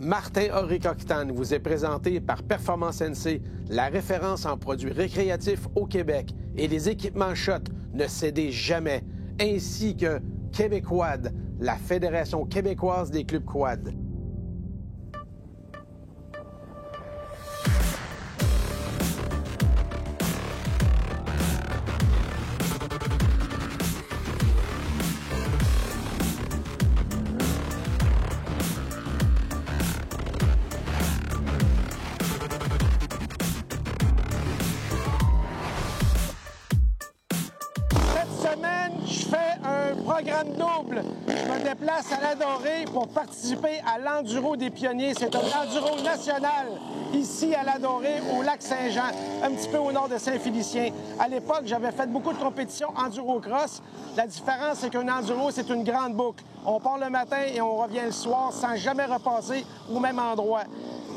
Martin Auric Octane vous est présenté par Performance NC, la référence en produits récréatifs au Québec, et les équipements SHOT, ne cédez jamais, ainsi que Québéquad, la Fédération québécoise des clubs quad. Programme double. Je me déplace à l'Adoré pour participer à l'Enduro des Pionniers. C'est un enduro national ici à l'Adoré, au lac Saint-Jean, un petit peu au nord de Saint-Félicien. À l'époque, j'avais fait beaucoup de compétitions enduro-cross. La différence, c'est qu'un enduro, c'est une grande boucle. On part le matin et on revient le soir sans jamais repasser au même endroit.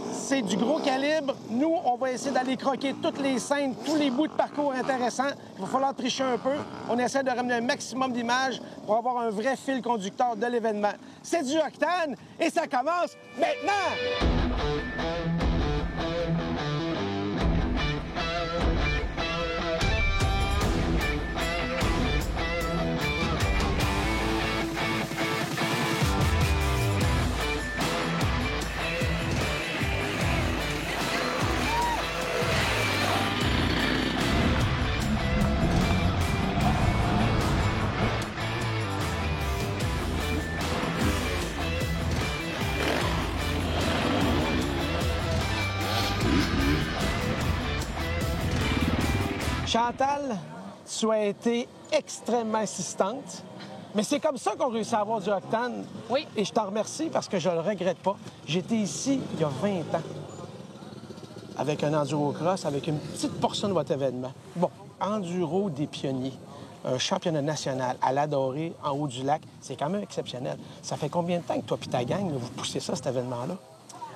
C'est du gros calibre. Nous, on va essayer d'aller croquer toutes les scènes, tous les bouts de parcours intéressants. Il va falloir tricher un peu. On essaie de ramener un maximum d'images pour avoir un vrai fil conducteur de l'événement. C'est du Octane et ça commence maintenant! Chantal, tu as été extrêmement insistante, mais c'est comme ça qu'on réussit à avoir du Octane. Oui. Et je t'en remercie parce que je le regrette pas. J'étais ici il y a 20 ans avec un enduro cross, avec une petite portion de votre événement. Bon, Enduro des Pionniers, un championnat national à l'Adoré, en haut du lac, c'est quand même exceptionnel. Ça fait combien de temps que toi et ta gang, là, vous poussez ça, cet événement-là?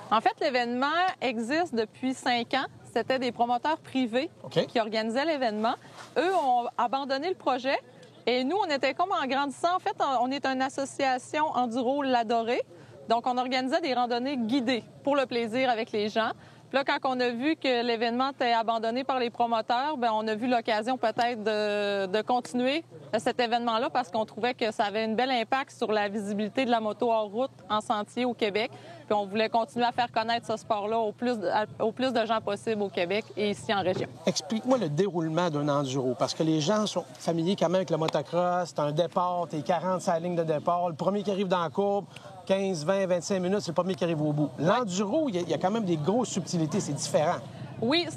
En fait, l'événement existe depuis 5 ans. C'était des promoteurs privés qui organisaient l'événement. Eux ont abandonné le projet et nous, on était comme en grandissant. En fait, on est une association Enduro l'Adoré. Donc, on organisait des randonnées guidées pour le plaisir avec les gens. Puis là, quand on a vu que l'événement était abandonné par les promoteurs, bien, on a vu l'occasion peut-être de continuer cet événement-là parce qu'on trouvait que ça avait un bel impact sur la visibilité de la moto hors route en sentier au Québec. Puis on voulait continuer à faire connaître ce sport-là au plus de gens possible au Québec et ici en région. Explique-moi le déroulement d'un enduro, parce que les gens sont familiers quand même avec le motocross. T'as un départ, t'es 40 sur la ligne de départ. Le premier qui arrive dans la courbe, 15, 20, 25 minutes, c'est le premier qui arrive au bout. L'enduro, il y a quand même des grosses subtilités, c'est différent. Oui,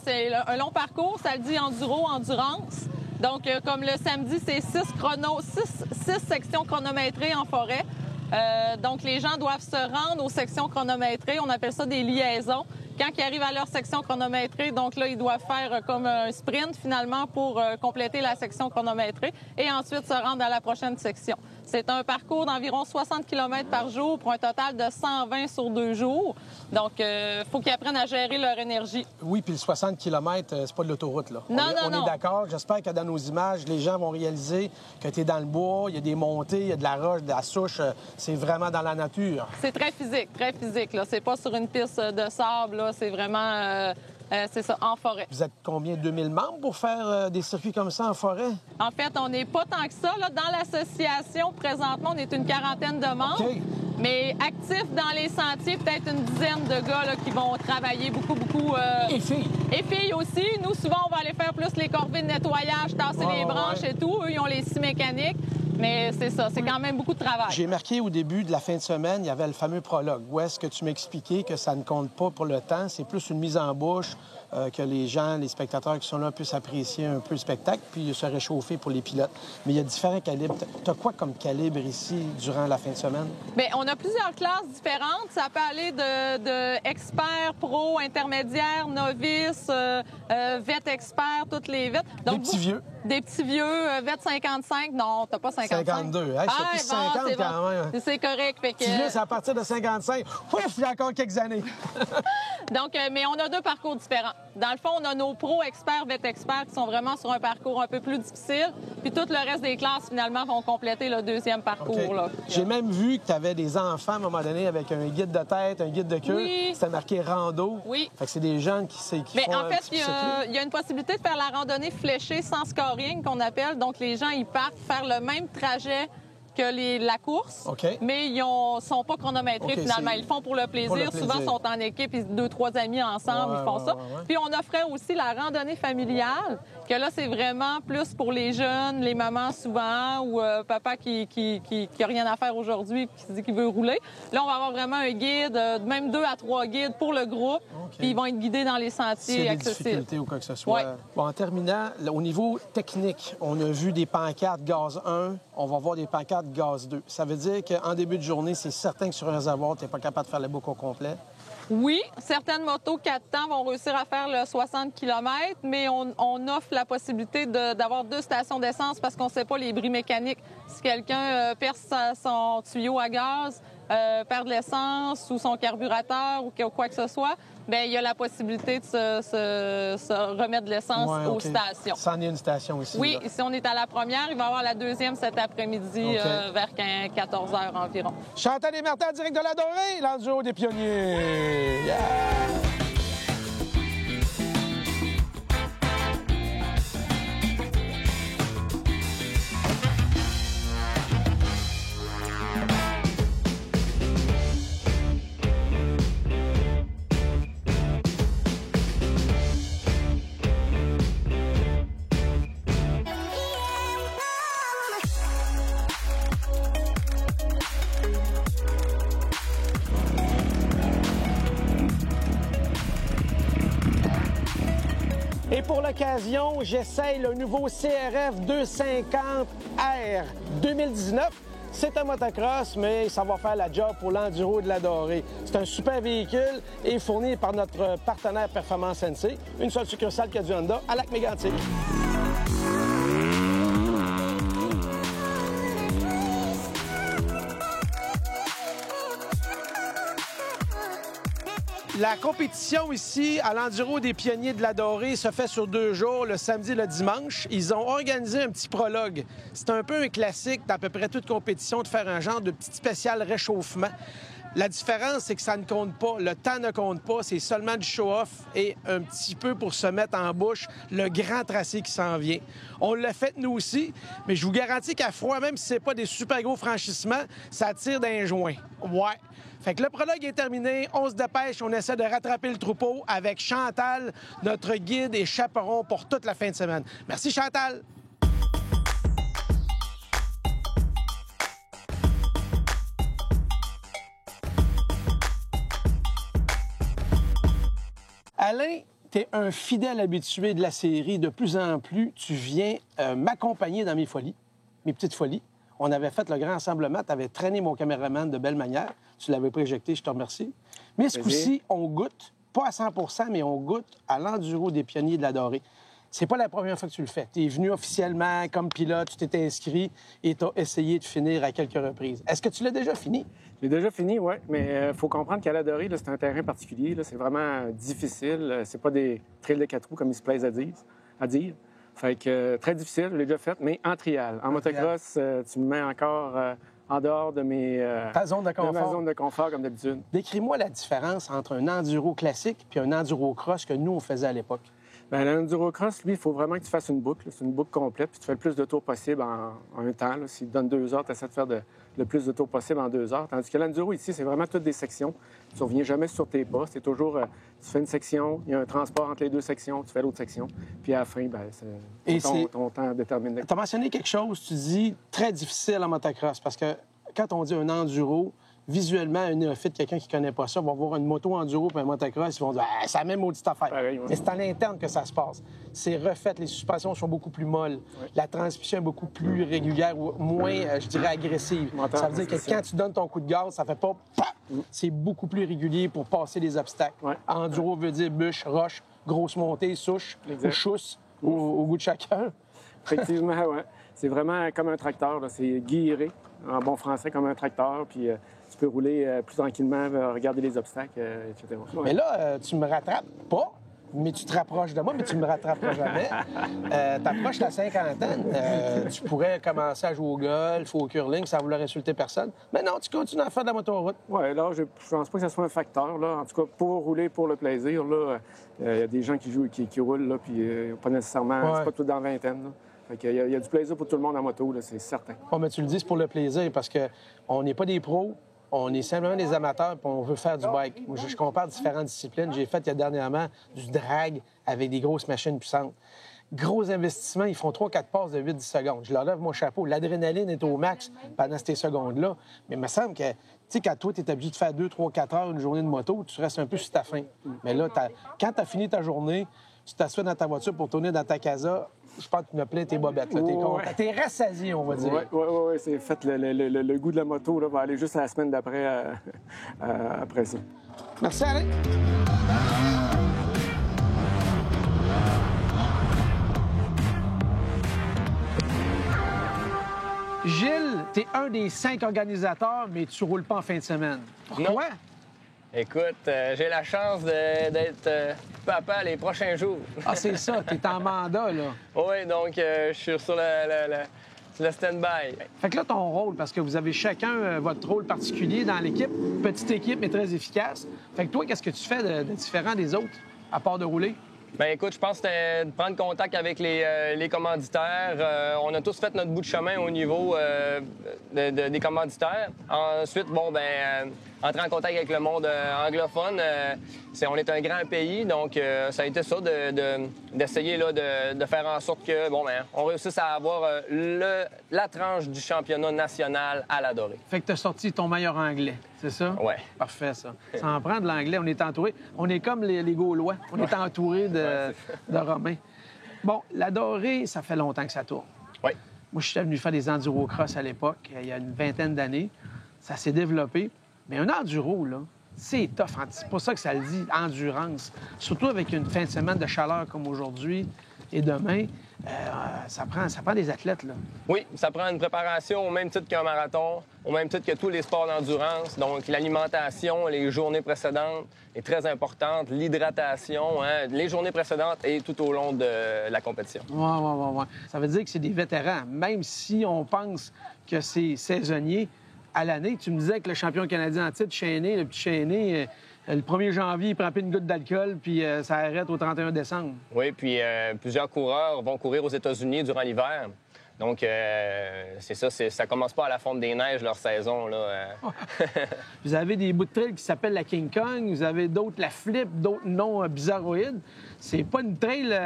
c'est un long parcours, ça le dit enduro, endurance. Donc, comme le samedi, c'est 6 sections chronométrées en forêt. Donc, les gens doivent se rendre aux sections chronométrées. On appelle ça des liaisons. Quand ils arrivent à leur section chronométrée, donc là, ils doivent faire comme un sprint, finalement, pour compléter la section chronométrée et ensuite se rendre à la prochaine section. C'est un parcours d'environ 60 km par jour pour un total de 120 sur 2 jours. Donc, il faut qu'ils apprennent à gérer leur énergie. Oui, puis le 60 km, c'est pas de l'autoroute, là. Non. On est d'accord. J'espère que dans nos images, les gens vont réaliser que tu es dans le bois, il y a des montées, il y a de la roche, de la souche. C'est vraiment dans la nature. C'est très physique, très physique, là. C'est pas sur une piste de sable, là. C'est vraiment... c'est ça, en forêt. Vous êtes combien? 2000 membres pour faire des circuits comme ça en forêt? En fait, on n'est pas tant que ça. Là. Dans l'association, présentement, on est une quarantaine de membres. OK. Mais actifs dans les sentiers, peut-être une dizaine de gars là, qui vont travailler beaucoup. Et filles? Et filles aussi. Nous, souvent, on va aller faire plus les corvées de nettoyage, tasser les branches et tout. Eux, ils ont les scies mécaniques. Mais c'est ça, c'est quand même beaucoup de travail. J'ai marqué au début de la fin de semaine, il y avait le fameux prologue. Où est-ce que tu m'expliquais que ça ne compte pas pour le temps? C'est plus une mise en bouche, que les gens, les spectateurs qui sont là puissent apprécier un peu le spectacle puis se réchauffer pour les pilotes. Mais il y a différents calibres. Tu as quoi comme calibre ici durant la fin de semaine? Bien, on a plusieurs classes différentes. Ça peut aller de expert, pro, intermédiaire, novice, vet expert, toutes les vets. Donc, des petits vieux. Des petits vieux, VET 55, non, t'as pas 55. 52, hein? C'est plus 50 c'est quand bon. même. C'est correct. Fait que... Petit vieux, c'est à partir de 55. Ouf, il y a encore quelques années. Donc, mais on a deux parcours différents. Dans le fond, on a nos pros experts, VET experts qui sont vraiment sur un parcours un peu plus difficile. Puis tout le reste des classes, finalement, vont compléter le deuxième parcours. Okay. Là. J'ai même vu que tu avais des enfants à un moment donné avec un guide de tête, un guide de queue. Oui. C'était marqué rando. Oui. Fait que c'est des jeunes qui Mais font en fait, il y a une possibilité de faire la randonnée fléchée sans scoring qu'on appelle. Donc, les gens, ils partent faire le même trajet que la course, mais ils sont pas chronométrés finalement. Ils le font pour le plaisir. Souvent, ils sont en équipe, ils 2-3 amis ensemble, ils font ça. Puis on offrait aussi la randonnée familiale, que là, c'est vraiment plus pour les jeunes, les mamans souvent, ou papa qui a rien à faire aujourd'hui et qui dit qu'il veut rouler. Là, on va avoir vraiment un guide, même 2 à 3 guides pour le groupe, puis ils vont être guidés dans les sentiers accessibles. S'il y a des difficultés ou quoi que ce soit. Bon, en terminant, au niveau technique, on a vu des pancartes gaz 1, on va voir des pancartes gaz 2. Ça veut dire qu'en début de journée, c'est certain que sur un réservoir, tu n'es pas capable de faire le boucle au complet. Oui, certaines motos 4 temps vont réussir à faire le 60 km, mais on offre la possibilité d'avoir 2 stations d'essence parce qu'on ne sait pas les bris mécaniques. Si quelqu'un perce son tuyau à gaz, perd de l'essence ou son carburateur ou quoi que ce soit, bien, il y a la possibilité de se remettre de l'essence aux stations. Ça en est une station ici. Oui, là. ici on est à la première. Il va y avoir la deuxième cet après-midi vers 14 h environ. Chantal et Martin, direct de la Dorée, l'enduro des pionniers. Yeah! Et pour l'occasion, j'essaye le nouveau CRF 250R 2019. C'est un motocross, mais ça va faire la job pour l'enduro de la Dorée. C'est un super véhicule et fourni par notre partenaire Performance NC, une seule succursale qui a du Honda à Lac-Mégantic. La compétition ici à l'Enduro des Pionniers de la Dorée se fait sur 2 jours, le samedi et le dimanche. Ils ont organisé un petit prologue. C'est un peu un classique d'à peu près toute compétition de faire un genre de petit spécial réchauffement. La différence, c'est que ça ne compte pas. Le temps ne compte pas. C'est seulement du show-off et un petit peu pour se mettre en bouche le grand tracé qui s'en vient. On l'a fait nous aussi, mais je vous garantis qu'à froid, même si c'est pas des super gros franchissements, ça tire d'un joint. Ouais. Fait que le prologue est terminé, on se dépêche, on essaie de rattraper le troupeau avec Chantal, notre guide et chaperon pour toute la fin de semaine. Merci Chantal! Alain, tu es un fidèle habitué de la série. De plus en plus, tu viens m'accompagner dans mes folies, mes petites folies. On avait fait le grand rassemblement, tu avais traîné mon caméraman de belle manière. Tu l'avais préjecté, je te remercie. Mais ce coup-ci, on goûte, pas à 100 mais on goûte à l'enduro des Pionniers de la Dorée. C'est pas la première fois que tu le fais. Tu es venu officiellement comme pilote, tu t'es inscrit et tu as essayé de finir à quelques reprises. Est-ce que tu l'as déjà fini? J'ai déjà fini, oui, mais il faut comprendre qu'à la Dorée, c'est un terrain particulier. C'est vraiment difficile. C'est pas des trails de 4 roues comme ils se plaisent à dire. Fait que très difficile, je l'ai déjà fait, mais en trial. En motocross, tu me mets encore en dehors de ta zone de confort. De ma zone de confort, comme d'habitude. Décris-moi la différence entre un enduro classique et un enduro cross que nous, on faisait à l'époque. Bien, l'enduro-cross, lui, il faut vraiment que tu fasses une boucle. C'est une boucle complète, puis tu fais le plus de tours possible en un temps. S'il te donne 2 heures, tu essaies de faire le plus de tours possible en 2 heures. Tandis que l'enduro, ici, c'est vraiment toutes des sections. Tu ne reviens jamais sur tes pas. C'est toujours, tu fais une section, il y a un transport entre les 2 sections, tu fais l'autre section, puis à la fin, ton temps déterminé. Tu as mentionné quelque chose, tu dis, très difficile en motocross, parce que quand on dit un enduro, visuellement, un néophyte, quelqu'un qui ne connaît pas ça, va voir une moto enduro et un motocross, ils vont dire « c'est la même maudite affaire Pareil, ». Mais c'est à l'interne que ça se passe. C'est refait, les suspensions sont beaucoup plus molles, la transmission est beaucoup plus régulière ou moins, je dirais, agressive. Ça veut dire que quand tu donnes ton coup de gaz, ça fait pas « c'est beaucoup plus régulier pour passer les obstacles. Enduro veut dire bûche, roche, grosse montée, souche ou chousse, au goût de chacun. Effectivement, oui. C'est vraiment comme un tracteur. C'est guiré, en bon français, comme un tracteur. Puis tu peux rouler plus tranquillement, regarder les obstacles, etc. Ouais. Mais là, tu me rattrapes pas, mais tu te rapproches de moi, mais tu me rattraperas jamais. T'approches la cinquantaine. Tu pourrais commencer à jouer au golf ou au curling, ça ne voulait insulter personne. Mais non, tu continues à faire de la motoroute. Oui, là, je pense pas que ce soit un facteur. Là. En tout cas, pour rouler pour le plaisir, il y a des gens qui jouent, qui roulent, là, puis pas nécessairement, c'est pas tout dans la vingtaine. Là. Fait il y a du plaisir pour tout le monde en moto, là, c'est certain. Oh, mais tu le dis, c'est pour le plaisir, parce qu'on n'est pas des pros, on est simplement des amateurs, puis on veut faire du bike. Moi, je compare différentes disciplines. J'ai fait, il y a dernièrement, du drag avec des grosses machines puissantes. Gros investissement, ils font 3-4 passes de 8-10 secondes. Je leur lève mon chapeau. L'adrénaline est au max pendant ces secondes-là. Mais il me semble que, tu sais, quand toi, tu es obligé de faire 2, 3, 4 heures une journée de moto, tu restes un peu sur ta faim. Mais là, quand tu as fini ta journée, tu t'assois dans ta voiture pour tourner dans ta casa, je pense que tu me plais tes bobettes. T'es content. T'es rassasié, on va dire. Oui, c'est fait. Le goût de la moto là, va aller juste à la semaine d'après après ça. Merci, Alain. Gilles, t'es un des 5 organisateurs, mais tu roules pas en fin de semaine. Pourquoi? Non. Écoute, j'ai la chance d'être papa les prochains jours. Ah, c'est ça, t'es en mandat, là. Oui, donc je suis sur le stand-by. Fait que là, ton rôle, parce que vous avez chacun votre rôle particulier dans l'équipe, petite équipe, mais très efficace. Fait que toi, qu'est-ce que tu fais de différent des autres, à part de rouler? Bien, écoute, je pense que c'était de prendre contact avec les commanditaires. On a tous fait notre bout de chemin au niveau des commanditaires. Ensuite, entrer en contact avec le monde anglophone. On est un grand pays, donc ça a été ça, d'essayer là, de faire en sorte que, on réussisse à avoir la tranche du championnat national à la Dorée. Fait que t'as sorti ton meilleur anglais, c'est ça? Oui. Parfait, ça. Ça en prend de l'anglais. On est entouré. On est comme les Gaulois. On est entouré de Romains. Bon, la Dorée, ça fait longtemps que ça tourne. Oui. Moi, je suis venu faire des enduro-cross à l'époque, il y a une vingtaine d'années. Ça s'est développé. Mais un enduro, là, c'est tough. C'est pour ça que ça le dit, endurance. Surtout avec une fin de semaine de chaleur comme aujourd'hui et demain, ça prend des athlètes, là. Oui, ça prend une préparation au même titre qu'un marathon, au même titre que tous les sports d'endurance. Donc, l'alimentation, les journées précédentes est très importante. L'hydratation, les journées précédentes et tout au long de la compétition. Oui. Ça veut dire que c'est des vétérans. Même si on pense que c'est saisonnier, à l'année, tu me disais que le champion canadien en titre, Chéné, le petit Chéné, le 1er janvier, il prend plus une goutte d'alcool, puis ça arrête au 31 décembre. Oui, puis plusieurs coureurs vont courir aux États-Unis durant l'hiver. Donc, c'est ça, ça commence pas à la fonte des neiges, leur saison, là. Vous avez des bouts de trail qui s'appellent la King Kong, vous avez d'autres, la Flip, d'autres noms bizarroïdes. C'est pas une trail,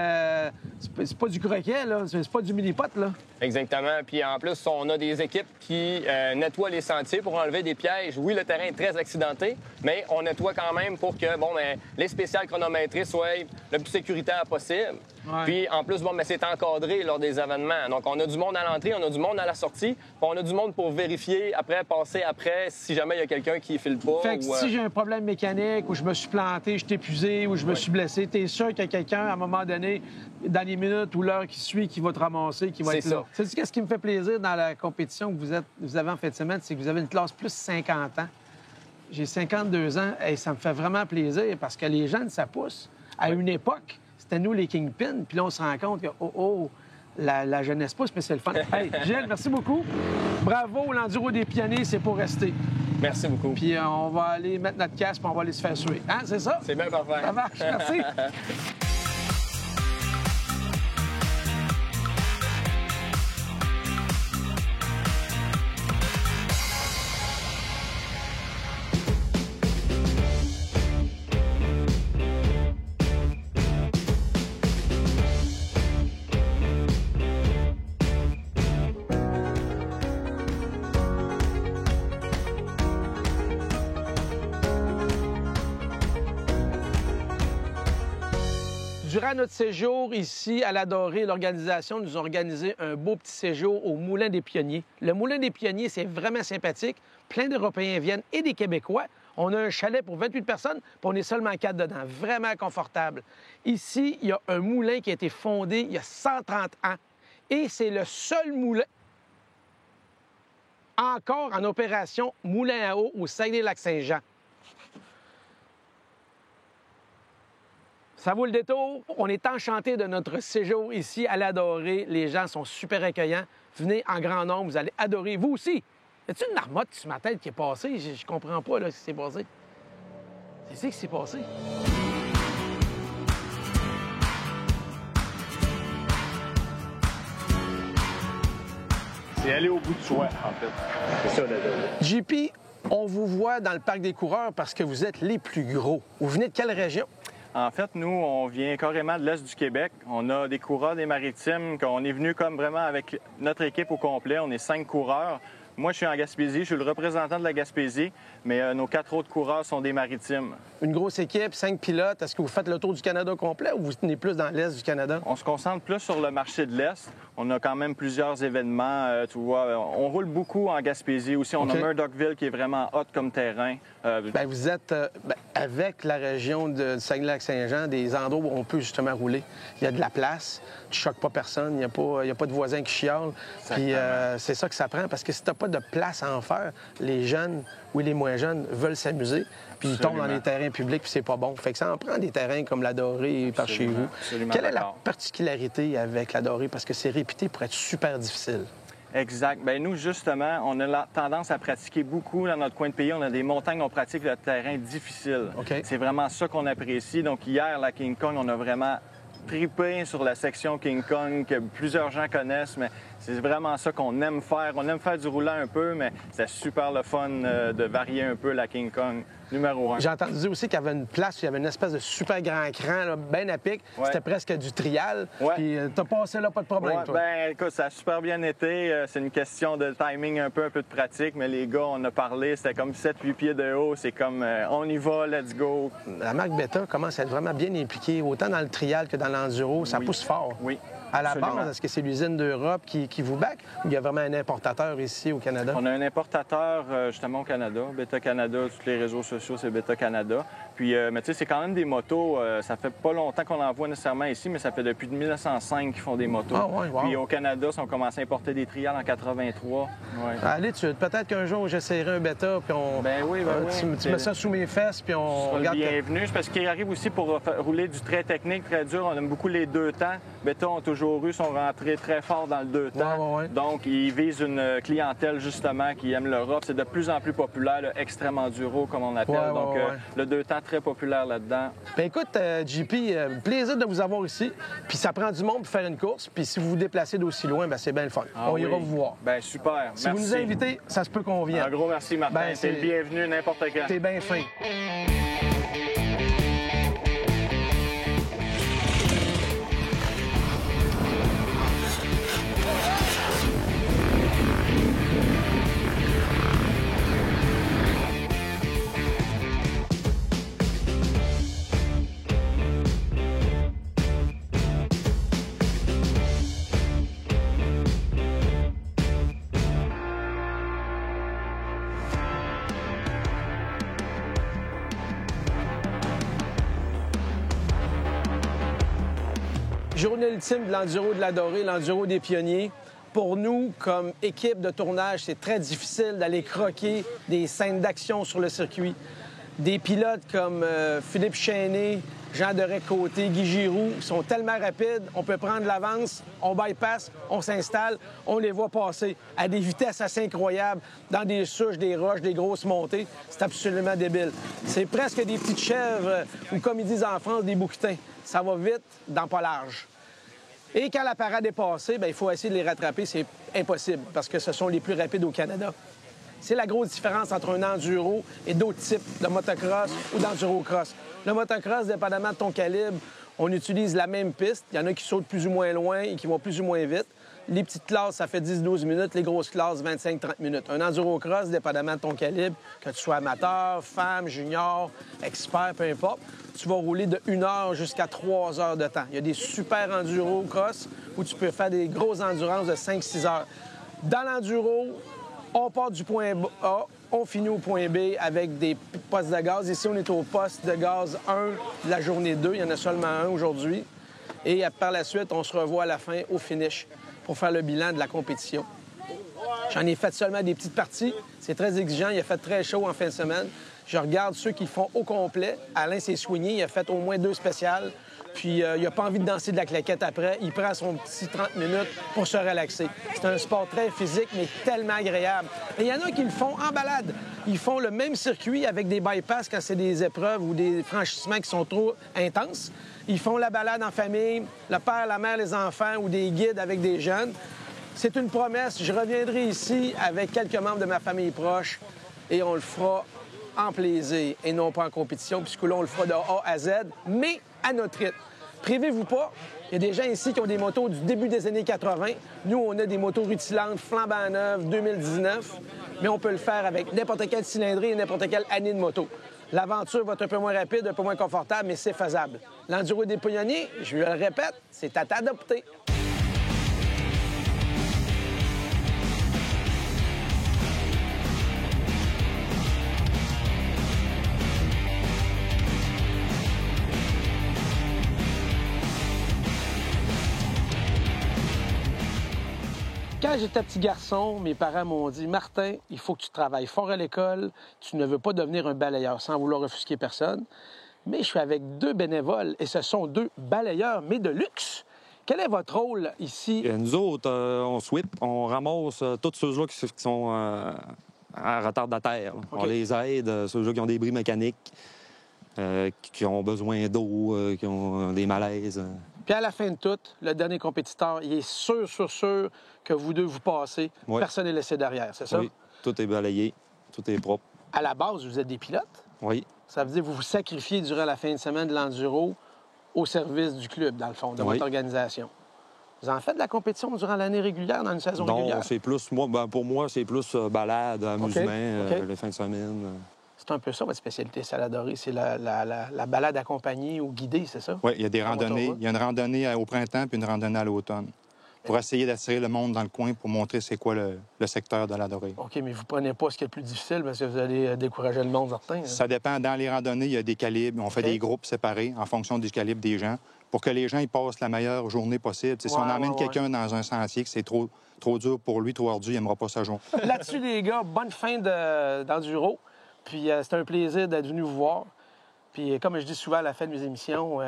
c'est pas du croquet, là, c'est pas du mini-pot, là. Exactement. Puis en plus, on a des équipes qui nettoient les sentiers pour enlever des pièges. Oui, le terrain est très accidenté, mais on nettoie quand même pour que, les spéciales chronométrées soient le plus sécuritaires possible. Ouais. Puis en plus, c'est encadré lors des événements. Donc, on a du monde à l'entrée, on a du monde à la sortie, puis on a du monde pour vérifier passer après, si jamais il y a quelqu'un qui file pas. Fait que si j'ai un problème mécanique, ou je me suis planté, je suis épuisé, ou je me suis blessé, t'es sûr qu'il y a quelqu'un, à un moment donné, dans les minutes ou l'heure qui suit, qui va te ramasser, qui va être là. Sais-tu qu'est-ce qui me fait plaisir dans la compétition que vous avez en fin de semaine? C'est que vous avez une classe plus 50 ans. J'ai 52 ans et ça me fait vraiment plaisir parce que les jeunes, ça pousse. À une époque, c'était nous les kingpins, puis là, on se rend compte que, la jeunesse pousse, mais c'est le fun. Hey, Gilles, merci beaucoup. Bravo, l'enduro des pionniers, c'est pour rester. Merci beaucoup. Puis on va aller mettre notre casque, puis on va aller se faire suer. Hein, c'est ça? C'est bien parfait. Ça marche, merci. Durant notre séjour ici à la Dorée, l'organisation nous a organisé un beau petit séjour au Moulin des Pionniers. Le Moulin des Pionniers, c'est vraiment sympathique. Plein d'Européens viennent et des Québécois. On a un chalet pour 28 personnes, puis on est seulement 4 dedans. Vraiment confortable. Ici, il y a un moulin qui a été fondé il y a 130 ans. Et c'est le seul moulin encore en opération moulin à eau au Saguenay-Lac-Saint-Jean. Ça vaut le détour. On est enchantés de notre séjour ici à l'Adoré. Les gens sont super accueillants. Venez en grand nombre, vous allez adorer. Vous aussi. Y a-t-il une marmotte sur ma tête qui est passée? Je comprends pas là, ce qui s'est passé. C'est ça qui s'est passé. C'est aller au bout de soi, en fait. C'est ça, l'Adoré. JP, on vous voit dans le Parc des coureurs parce que vous êtes les plus gros. Vous venez de quelle région? En fait, nous, on vient carrément de l'Est du Québec. On a des coureurs des Maritimes, qu'on est venu comme vraiment avec notre équipe au complet. On est 5 coureurs. Moi, je suis en Gaspésie, je suis le représentant de la Gaspésie, mais nos 4 autres coureurs sont des Maritimes. Une grosse équipe, 5 pilotes. Est-ce que vous faites le tour du Canada complet ou vous tenez plus dans l'Est du Canada? On se concentre plus sur le marché de l'Est. On a quand même plusieurs événements, tu vois. On roule beaucoup en Gaspésie aussi. On a Murdochville qui est vraiment hot comme terrain. Bien, vous êtes avec la région de Saguenay-Lac-Saint-Jean, des endroits où on peut justement rouler. Il y a de la place, tu choques pas personne, il n'y a pas de voisins qui chialent. Puis c'est ça que ça prend, parce que si tu n'as pas de place à en faire, les jeunes ou les moins jeunes veulent s'amuser, puis ils tombent dans les terrains publics, puis c'est pas bon. Fait que ça en prend des terrains comme l'Adoré par chez vous. Quelle est la particularité avec l'Adoré? Parce que c'est réputé pour être super difficile. Exact. Bien, nous, justement, on a la tendance à pratiquer beaucoup dans notre coin de pays. On a des montagnes, on pratique le terrain difficile. C'est vraiment ça qu'on apprécie. Donc, hier, la King Kong, on a vraiment trippé sur la section King Kong que plusieurs gens connaissent, mais c'est vraiment ça qu'on aime faire. On aime faire du roulant un peu, mais c'est super le fun de varier un peu la King Kong numéro 1. J'ai entendu dire aussi qu'il y avait une place où il y avait une espèce de super grand écran, là, bien à pic. C'était presque du trial. Puis t'as passé là, pas de problème, toi? Bien, écoute, ça a super bien été. C'est une question de timing, un peu de pratique, mais les gars, on a parlé, c'était comme 7-8 pieds de haut. C'est comme, on y va, let's go. La marque Beta commence à être vraiment bien impliquée, autant dans le trial que dans l'enduro. Ça pousse fort. Oui. À la base, est-ce que c'est l'usine d'Europe qui vous back ou il y a vraiment un importateur ici au Canada? On a un importateur justement au Canada, Beta Canada, tous les réseaux sociaux, c'est Beta Canada. Puis, mais tu sais, c'est quand même des motos, ça fait pas longtemps qu'on en voit nécessairement ici, mais ça fait depuis 1905 qu'ils font des motos. Ah, ouais, wow. Puis au Canada, ils ont commencé à importer des trials en 83. Allez, peut-être qu'un jour, j'essaierai un Beta, puis on... Ben oui, tu mets ça sous mes fesses, puis on regarde... Bienvenue, c'est parce qu'il arrive aussi pour rouler du très technique, très dur. On aime beaucoup les 2 temps. Beta ont toujours eu, sont rentrés très fort dans le 2 temps. Donc, ils visent une clientèle, justement, qui aime l'Europe. C'est de plus en plus populaire, le extrême enduro, comme on appelle. Donc, le 2 temps très populaire là-dedans. Bien, écoute, JP, plaisir de vous avoir ici. Puis ça prend du monde pour faire une course. Puis si vous vous déplacez d'aussi loin, bien, c'est bien le fun. On ira vous voir. Bien, super. Si vous nous invitez, ça se peut qu'on vienne. Un gros merci, Martin. Ben, t'es le bienvenu n'importe quand. T'es bien fin. Journée ultime de l'enduro de l'Adoré, l'enduro des pionniers. Pour nous, comme équipe de tournage, c'est très difficile d'aller croquer des scènes d'action sur le circuit. Des pilotes comme Philippe Chesnay, Jean Doré-Côté, Guy Giroux sont tellement rapides, on peut prendre l'avance, on bypass, on s'installe, on les voit passer à des vitesses assez incroyables, dans des souches, des roches, des grosses montées. C'est absolument débile. C'est presque des petites chèvres, ou comme ils disent en France, des bouquetins. Ça va vite, dans pas large. Et quand la parade est passée, bien, il faut essayer de les rattraper. C'est impossible parce que ce sont les plus rapides au Canada. C'est la grosse différence entre un enduro et d'autres types de motocross ou d'enduro-cross. Le motocross, dépendamment de ton calibre, on utilise la même piste. Il y en a qui sautent plus ou moins loin et qui vont plus ou moins vite. Les petites classes, ça fait 10-12 minutes. Les grosses classes, 25-30 minutes. Un enduro-cross, dépendamment de ton calibre, que tu sois amateur, femme, junior, expert, peu importe, tu vas rouler de 1 heure jusqu'à 3 heures de temps. Il y a des super enduro-cross où tu peux faire des grosses endurances de 5-6 heures. Dans l'enduro, on part du point A, on finit au point B avec des postes de gaz. Ici, on est au poste de gaz 1 de la journée 2. Il y en a seulement un aujourd'hui. Et par la suite, on se revoit à la fin au finish. pour faire le bilan de la compétition. J'en ai fait seulement des petites parties. C'est très exigeant. Il a fait très chaud en fin de semaine. Je regarde ceux qui le font au complet. Alain s'est soigné. Il a fait au moins 2 spéciales. Puis il n'a pas envie de danser de la claquette après. Il prend son petit 30 minutes pour se relaxer. C'est un sport très physique, mais tellement agréable. Et il y en a qui le font en balade. Ils font le même circuit avec des bypass quand c'est des épreuves ou des franchissements qui sont trop intenses. Ils font la balade en famille, le père, la mère, les enfants ou des guides avec des jeunes. C'est une promesse. Je reviendrai ici avec quelques membres de ma famille proche et on le fera en plaisir et non pas en compétition, puisque là, on le fera de A à Z, mais à notre rythme. Privez-vous pas. Il y a des gens ici qui ont des motos du début des années 80. Nous, on a des motos rutilantes, flambant neuves, 2019, mais on peut le faire avec n'importe quelle cylindrée et n'importe quelle année de moto. L'aventure va être un peu moins rapide, un peu moins confortable, mais c'est faisable. L'enduro des pionniers, je le répète, c'est à t'adopter. Quand j'étais petit garçon, mes parents m'ont dit « Martin, il faut que tu travailles fort à l'école. Tu ne veux pas devenir un balayeur, sans vouloir offusquer personne. » Mais je suis avec 2 bénévoles et ce sont 2 balayeurs, mais de luxe. Quel est votre rôle ici? Nous autres, on sweep, on ramasse tous ceux-là qui sont en retardataire. Okay. On les aide, ceux-là qui ont des bris mécaniques, qui ont besoin d'eau, qui ont des malaises. Puis à la fin de tout, le dernier compétiteur, il est sûr que vous 2 vous passez. Oui. Personne n'est laissé derrière, c'est ça? Oui, tout est balayé, tout est propre. À la base, vous êtes des pilotes? Oui. Ça veut dire que vous vous sacrifiez durant la fin de semaine de l'enduro au service du club, dans le fond, de votre organisation. Vous en faites de la compétition durant l'année régulière, dans une saison régulière? Non, c'est plus, pour moi, c'est plus balade, amusement, les fins de semaine. C'est un peu ça, votre spécialité, Saladoré. C'est la balade accompagnée ou guidée, c'est ça? Oui, il y a des randonnées. Il y a une randonnée au printemps puis une randonnée à l'automne. Pour essayer d'attirer le monde dans le coin pour montrer c'est quoi le secteur de la dorée. OK, mais vous prenez pas ce qui est le plus difficile parce que vous allez décourager le monde certain. Hein? Ça dépend. Dans les randonnées, il y a des calibres. On fait des groupes séparés en fonction du calibre des gens pour que les gens ils passent la meilleure journée possible. Si on emmène quelqu'un dans un sentier que c'est trop dur pour lui, trop ardu, il n'aimera pas sa journée. Là-dessus, les gars, bonne fin d'enduro. Puis c'était un plaisir d'être venu vous voir. Puis comme je dis souvent à la fin de mes émissions,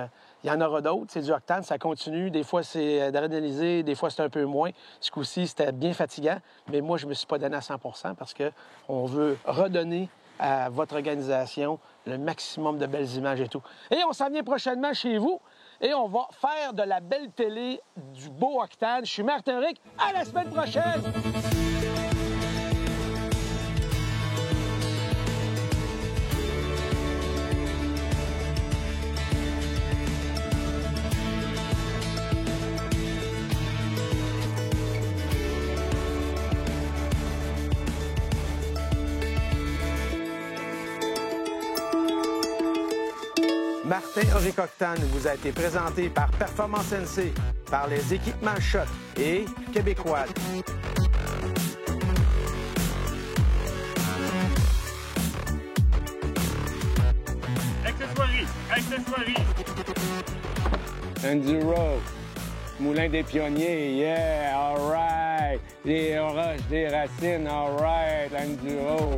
il y en aura d'autres. C'est du octane, ça continue. Des fois, c'est d'adrénaliser, des fois, c'est un peu moins. Ce coup-ci, c'était bien fatigant. Mais moi, je ne me suis pas donné à 100 parce qu'on veut redonner à votre organisation le maximum de belles images et tout. Et on s'en vient prochainement chez vous et on va faire de la belle télé, du beau octane. Je suis Martin Rick. À la semaine prochaine! Martin Rick Octane vous a été présenté par Performance NC, par les équipements Shot et Québécois. Accessoiries. Enduro. Moulin des Pionniers, yeah, all right. Les roches, des racines, all right, l'enduro.